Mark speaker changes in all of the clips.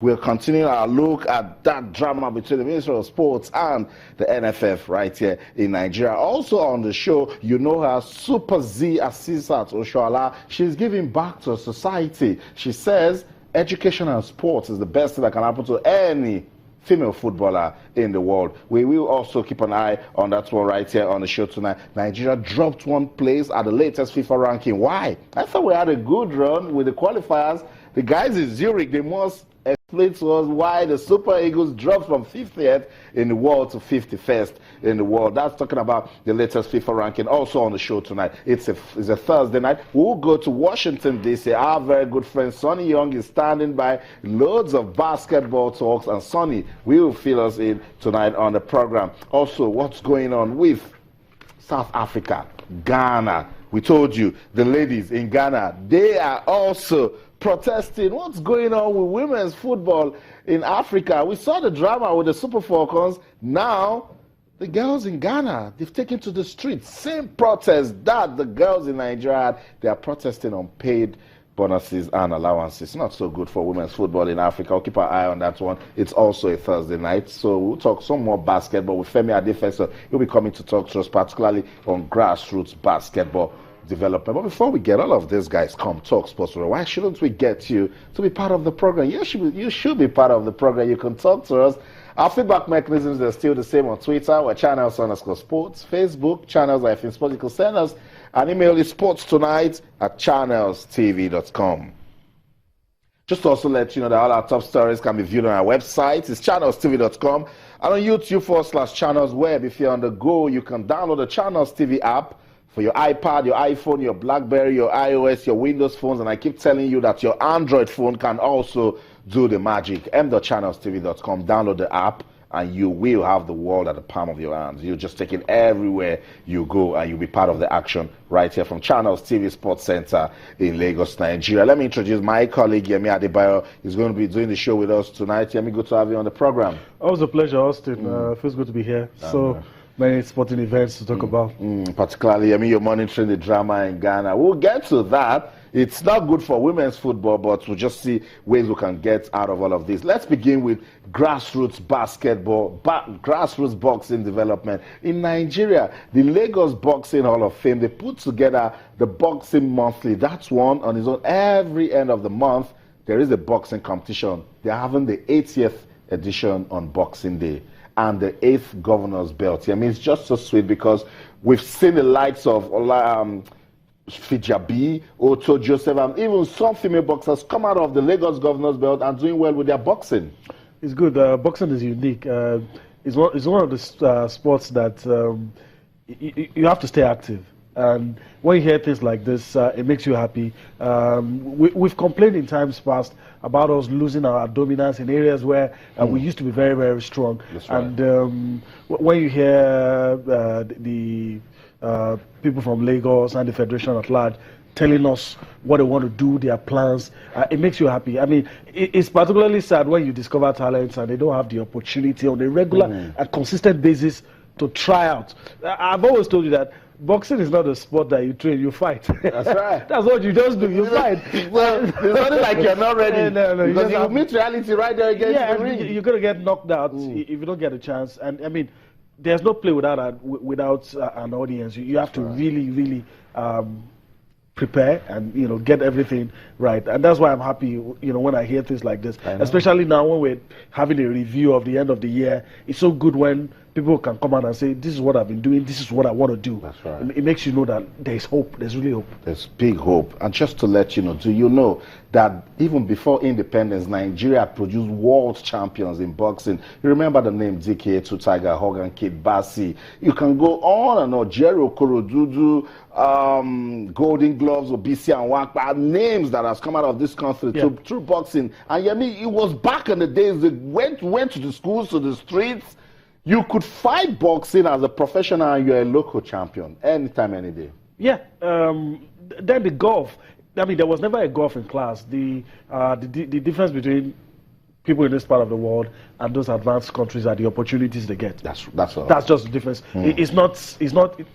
Speaker 1: We'll continue our look at that drama between the Ministry of Sports and the NFF right here in Nigeria. Also on the show, you know her, Super Z Asisat Oshoala. She's giving back to society. She says education and sports is the best thing that can happen to any female footballer in the world. We will also keep an eye on that one right here on the show tonight. Nigeria dropped one place at the latest FIFA ranking. Why? I thought we had a good run with the qualifiers. The guys in Zurich, they must explain to us why the Super Eagles dropped from 50th in the world to 51st in the world. That's talking about the latest FIFA ranking. Also on the show tonight. It's a Thursday night. We'll go to Washington, D.C. Our very good friend Sonny Young is standing by. Loads of basketball talks, and Sonny will fill us in tonight on the program. Also, what's going on with South Africa, Ghana? We told you, the ladies in Ghana, they are also protesting. What's going on with women's football in Africa? We saw the drama with the Super Falcons. Now, the girls in Ghana, they've taken to the streets. Same protest that the girls in Nigeria had. They are protesting on paid bonuses and allowances. Not so good for women's football in Africa. I'll keep our eye on that one. It's also a Thursday night, so we'll talk some more basketball with Femi Adefeso. He'll be coming to talk to us, particularly on grassroots basketball development. But before we get all of these guys come talk sports, why shouldn't we get you to be part of the program? You should be part of the program. You can talk to us. Our feedback mechanisms are still the same on Twitter. We're channels_sports, Facebook, channels-sports. You can send us an email. Is sportstonight@channelstv.com. Just to also let you know that all our top stories can be viewed on our website. It's channelstv.com. And on YouTube/channels web. If you're on the go, you can download the Channels TV app for your iPad, your iPhone, your BlackBerry, your iOS, your Windows phones, and I keep telling you that your Android phone can also do the magic. m.channelstv.com, download the app, and you will have the world at the palm of your hands. You just take it everywhere you go, and you'll be part of the action right here from Channels TV Sports Center in Lagos, Nigeria. Let me introduce my colleague, Yemi Adebayo. He's going to be doing the show with us tonight. Yemi, good to have you on the program.
Speaker 2: Always a pleasure, Austin. Feels good to be here. Many sporting events to talk about.
Speaker 1: Particularly, you're monitoring the drama in Ghana. We'll get to that. It's not good for women's football, but we'll just see ways we can get out of all of this. Let's begin with grassroots basketball, grassroots boxing development. In Nigeria, the Lagos Boxing Hall of Fame, they put together the Boxing Monthly. That's one on its own. Every end of the month, there is a boxing competition. They're having the 80th edition on Boxing Day and the 8th governor's belt. I mean, it's just so sweet because we've seen the likes of Fijabi, Otto, Joseph, and even some female boxers come out of the Lagos governor's belt and doing well with their boxing.
Speaker 2: It's good. Boxing is unique. It's one of the sports that you have to stay active. And when you hear things like this, it makes you happy. We've complained in times past about us losing our dominance in areas where we used to be very, very strong.
Speaker 1: That's right.
Speaker 2: And when you hear the people from Lagos and the Federation at large telling us what they want to do, their plans, it makes you happy. I mean, it's particularly sad when you discover talents and they don't have the opportunity on a regular and consistent basis to try out. I've always told you that boxing is not a sport that you train, you fight.
Speaker 1: That's right.
Speaker 2: That's what you just do, you fight.
Speaker 1: Well, it's not like you're not ready.
Speaker 2: No,
Speaker 1: because you meet reality right there against the ring.
Speaker 2: You're going to get knocked out if you don't get a chance. And I mean, there's no play without an audience. You have to really prepare and get everything right. And that's why I'm happy when I hear things like this, especially now when we're having a review of the end of the year. It's so good when people can come out and say, this is what I've been doing, this is what I want to do.
Speaker 1: That's right.
Speaker 2: It makes you know that there's hope, there's really hope.
Speaker 1: There's big hope. And just to let you know, do you know that even before independence, Nigeria produced world champions in boxing? You remember the name DK, Two Tiger, Hogan, Kid Bassi. You can go on and on. Jerry Okorodudu, Golden Gloves, Obisi and Wakpa, names that has come out of this country through boxing. And Yemi, it was back in the days they went to the schools, to the streets. You could fight boxing as a professional and you're a local champion anytime, any day.
Speaker 2: Yeah. Then the golf. I mean, there was never a golf in class. The difference between people in this part of the world and those advanced countries are the opportunities they get.
Speaker 1: That's all.
Speaker 2: That's just the difference. It's not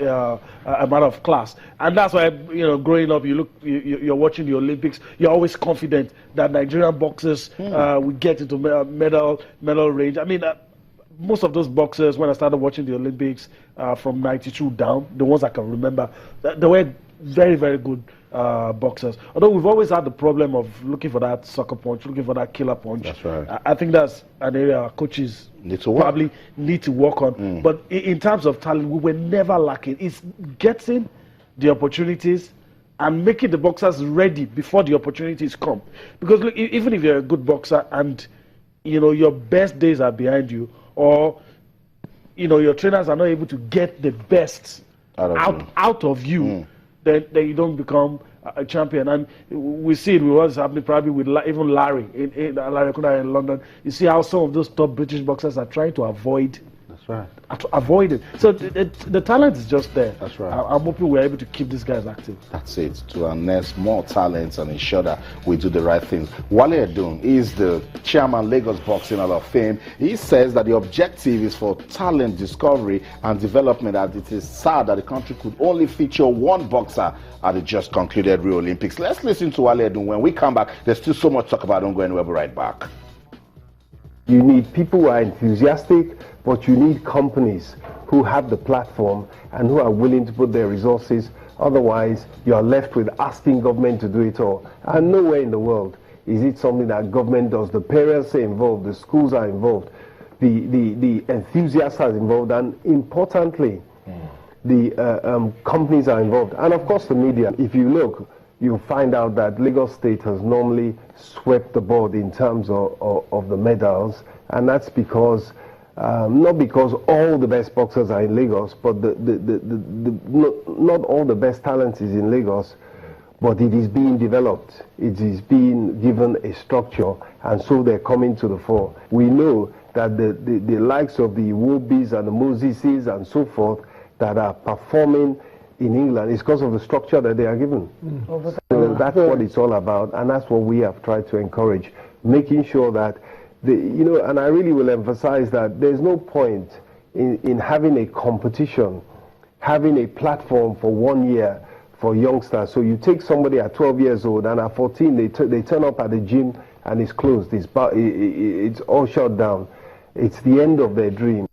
Speaker 2: a matter of class, and that's why growing up, you're watching the Olympics. You're always confident that Nigerian boxers will get into medal range. I mean. Most of those boxers, when I started watching the Olympics from '92 down, the ones I can remember, they were very, very good boxers. Although we've always had the problem of looking for that sucker punch, looking for that killer punch.
Speaker 1: That's right.
Speaker 2: I think that's an area our coaches probably need to work on. But in terms of talent, we were never lacking. It's getting the opportunities and making the boxers ready before the opportunities come. Because look, even if you're a good boxer and your best days are behind you, or your trainers are not able to get the best out of you, then you don't become a champion. And we see it with what's happening probably with even Larry in London. You see how some of those top British boxers are trying to avoid.
Speaker 1: That's right.
Speaker 2: Avoid it. So the talent is just there.
Speaker 1: That's right.
Speaker 2: I'm hoping we're able to keep these guys active.
Speaker 1: That's it. To harness more talents and ensure that we do the right things. Wale Edun is the chairman, Lagos Boxing Hall of Fame. He says that the objective is for talent discovery and development, and it is sad that the country could only feature one boxer at the just concluded Rio Olympics. Let's listen to Wale Edun. When we come back, there's still so much to talk about. Don't go anywhere. We'll be right back.
Speaker 3: You need people who are enthusiastic, but you need companies who have the platform and who are willing to put their resources. Otherwise, you are left with asking government to do it all. And nowhere in the world is it something that government does. The parents are involved, the schools are involved, the enthusiasts are involved, and importantly, the companies are involved. And of course, the media. If you look, you'll find out that Lagos State has normally swept the board in terms of the medals, and that's because not because all the best boxers are in Lagos, but not all the best talent is in Lagos, but it is being developed. It is being given a structure, and so they're coming to the fore. We know that the likes of the Wobis and the Moseses and so forth that are performing in England is because of the structure that they are given. So that's what it's all about, and that's what we have tried to encourage, making sure that and I really will emphasize that there's no point in having a competition, having a platform for 1 year for youngsters. So you take somebody at 12 years old and at 14 they turn up at the gym and it's closed, it's all shut down. It's the end of their dream.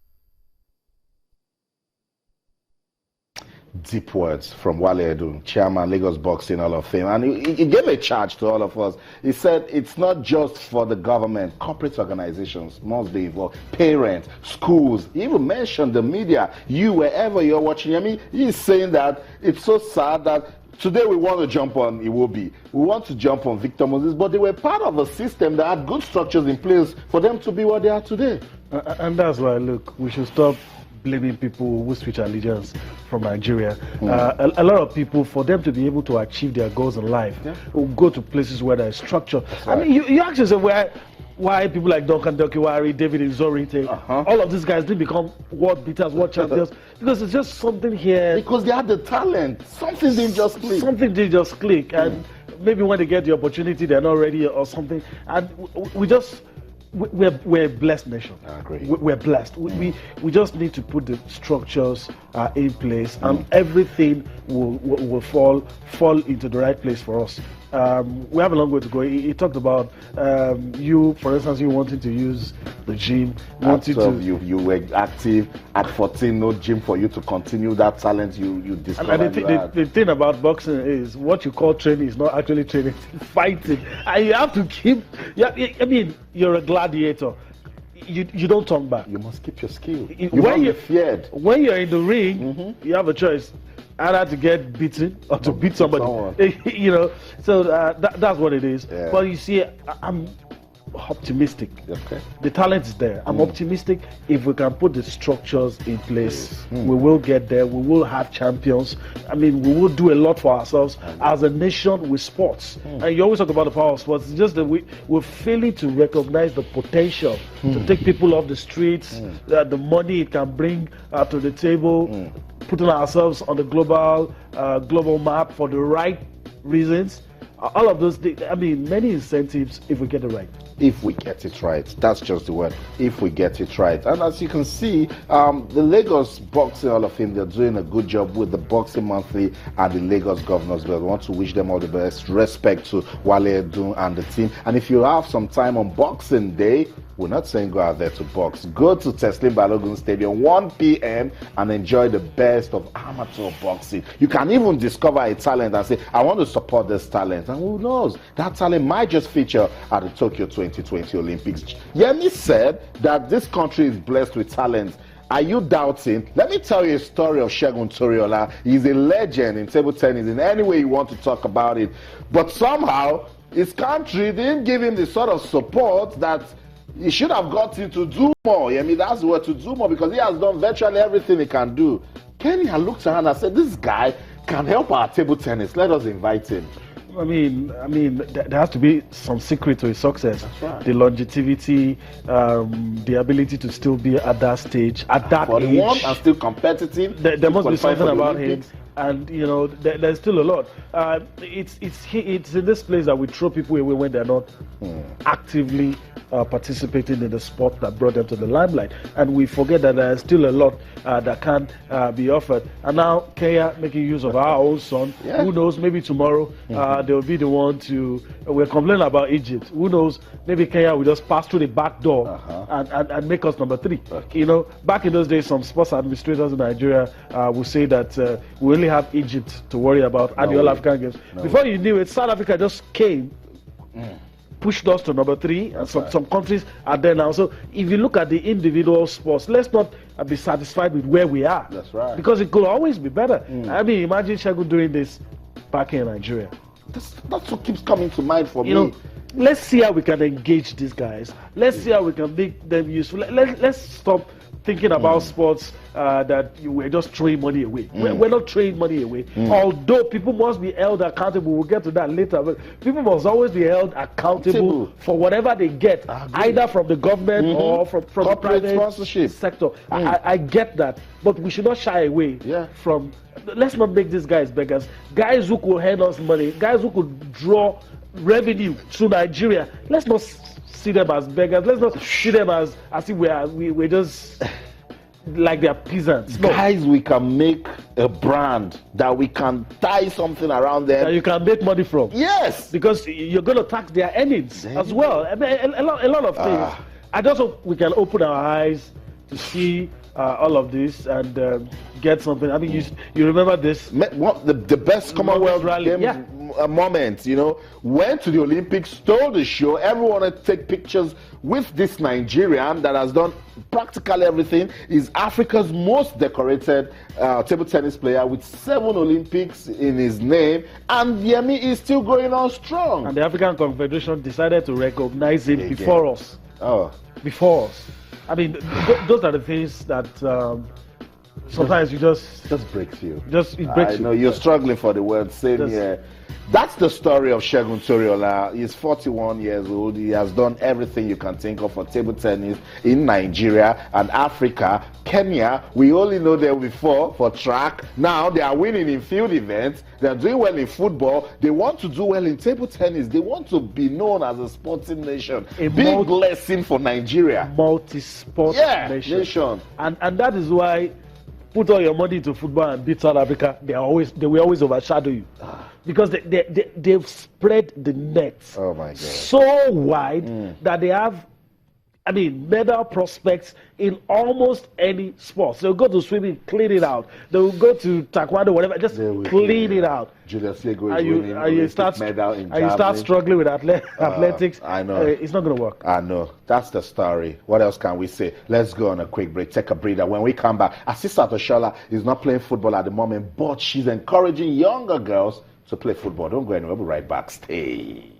Speaker 1: Deep words from Wale Edun, chairman, Lagos Boxing Hall of Fame. And he gave a charge to all of us. He said it's not just for the government, corporate organizations must be involved, parents, schools. He even mentioned the media, you, wherever you're watching. I mean, he's saying that it's so sad that today we want to jump on Iwobi, we want to jump on Victor Moses, but they were part of a system that had good structures in place for them to be what they are today.
Speaker 2: And that's why, look, we should stop blaming people who switch allegiance from Nigeria. A lot of people, for them to be able to achieve their goals in life, will go to places where there's structure. Right. I mean, you ask yourself why people like Duncan Dokiwari, David Izorite, all of these guys didn't become world beaters, world champions, because it's just something here.
Speaker 1: Because they had the talent. Something didn't just click.
Speaker 2: Something didn't just click. And maybe when they get the opportunity, they're not ready or something. And we're a blessed nation.
Speaker 1: I agree.
Speaker 2: We're blessed. We just need to put the structures in place, and everything will fall into the right place for us. We have a long way to go. He talked about you, for instance, you wanting to use the gym.
Speaker 1: You were active at 14, no gym for you to continue that talent you discovered.
Speaker 2: And the thing about boxing is what you call training is not actually training, it's fighting. And you have to keep. I mean, you're a gladiator. You don't turn back.
Speaker 1: You must keep your skill. When you're feared.
Speaker 2: When you're in the ring, you have a choice. Either to get beaten or to beat somebody. So that's what it is. Yeah. But you see, I'm optimistic.
Speaker 1: Okay.
Speaker 2: The talent is there. I'm optimistic. If we can put the structures in place, we will get there. We will have champions. I mean, we will do a lot for ourselves as a nation with sports. And you always talk about the power of sports. It's just that we're failing to recognize the potential to take people off the streets, the money it can bring to the table, putting ourselves on the global map for the right reasons. All of those things, I mean, many incentives if we get it right.
Speaker 1: If we get it right, that's just the word. If we get it right, and as you can see, the Lagos Boxing Hall of Fame, they're doing a good job with the Boxing Monthly and the Lagos Governors Bill. We want to wish them all the best. Respect to Wale, Edun, and the team. And if you have some time on Boxing Day, we're not saying go out there to box. Go to Teslim Balogun Stadium 1 p.m. and enjoy the best of amateur boxing. You can even discover a talent and say, I want to support this talent. And who knows, that talent might just feature at the Tokyo 2020 Olympics. Yemi said that this country is blessed with talent. Are you doubting? Let me tell you a story of Segun Toriola. He's a legend in table tennis in any way you want to talk about it. But somehow, his country didn't give him the sort of support that he should have got him to do more. I mean, that's what to do more, because he has done virtually everything he can do. Kenya looked around and said, this guy can help our table tennis. Let us invite him.
Speaker 2: I mean, there has to be some secret to his success.
Speaker 1: That's right.
Speaker 2: The longevity, the ability to still be at that stage, at that age.
Speaker 1: And still competitive.
Speaker 2: There must be something about him. And you know, there's still a lot. It's in this place that we throw people away when they're not actively participating in the sport that brought them to the limelight, and we forget that there's still a lot that can be offered. And now Kenya making use of our own son. Yeah. Who knows? Maybe tomorrow they'll be the one to. We're complaining about Egypt. Who knows? Maybe Kenya will just pass through the back door and make us number 3. Okay. You know, back in those days, some sports administrators in Nigeria would say that we only have Egypt to worry about at the All African Games. Before you knew it, South Africa just came. Pushed us to number 3, and some countries are there now. So if you look at the individual sports, let's not be satisfied with where we are.
Speaker 1: That's right.
Speaker 2: Because it could always be better. I mean, imagine Segun doing this back in Nigeria.
Speaker 1: That's what keeps coming to mind for me.
Speaker 2: Know, let's see how we can engage these guys. Let's see how we can make them useful. Let's stop thinking about sports that we're just throwing money away. We're not throwing money away. Although people must be held accountable. We'll get to that later. But people must always be held accountable for whatever they get, either from the government or from the private
Speaker 1: sponsorship
Speaker 2: sector. I get that. But we should not shy away from... Let's not make these guys beggars. Guys who could hand us money. Guys who could draw revenue to Nigeria. Let's not see them as beggars. Let's not see them as if we're just like they're peasants. No.
Speaker 1: Guys, we can make a brand that we can tie something around them
Speaker 2: that you can make money from.
Speaker 1: Yes,
Speaker 2: because you're going to tax their earnings as well. I mean, a lot of things. I just hope we can open our eyes to see all of this and get something. I mean, you remember this?
Speaker 1: The best Commonwealth Games moment, you know, went to the Olympics, stole the show. Everyone wanted to take pictures with this Nigerian that has done practically everything. Is Africa's most decorated table tennis player with 7 Olympics in his name, and Yemi is still going on strong.
Speaker 2: And the African Confederation decided to recognize him before us. Before us. I mean, those are the things that sometimes you just
Speaker 1: breaks you.
Speaker 2: It breaks you.
Speaker 1: I know you're struggling for the word. Same here. That's the story of Segun Toriola. He's 41 years old. He has done everything you can think of for table tennis in Nigeria and Africa. Kenya, we only know them before for track. Now they are winning in field events. They are doing well in football. They want to do well in table tennis. They want to be known as a sporting nation. A big blessing for Nigeria.
Speaker 2: Multi-sport nation. And that is why put all your money into football and beat South Africa. They will always overshadow you. Because they've spread the nets so wide that they have, I mean, medal prospects in almost any sport. They'll go to swimming, clean it out. They'll go to taekwondo, whatever, just clean it out.
Speaker 1: Julius Lego is winning Olympic medal in Germany.
Speaker 2: And you start struggling with athletics.
Speaker 1: I know.
Speaker 2: It's not going to work.
Speaker 1: I know. That's the story. What else can we say? Let's go on a quick break. Take a breather. When we come back, Asisat Oshoala is not playing football at the moment, but she's encouraging younger girls to play football. Don't go anywhere. We'll be right back. Stay.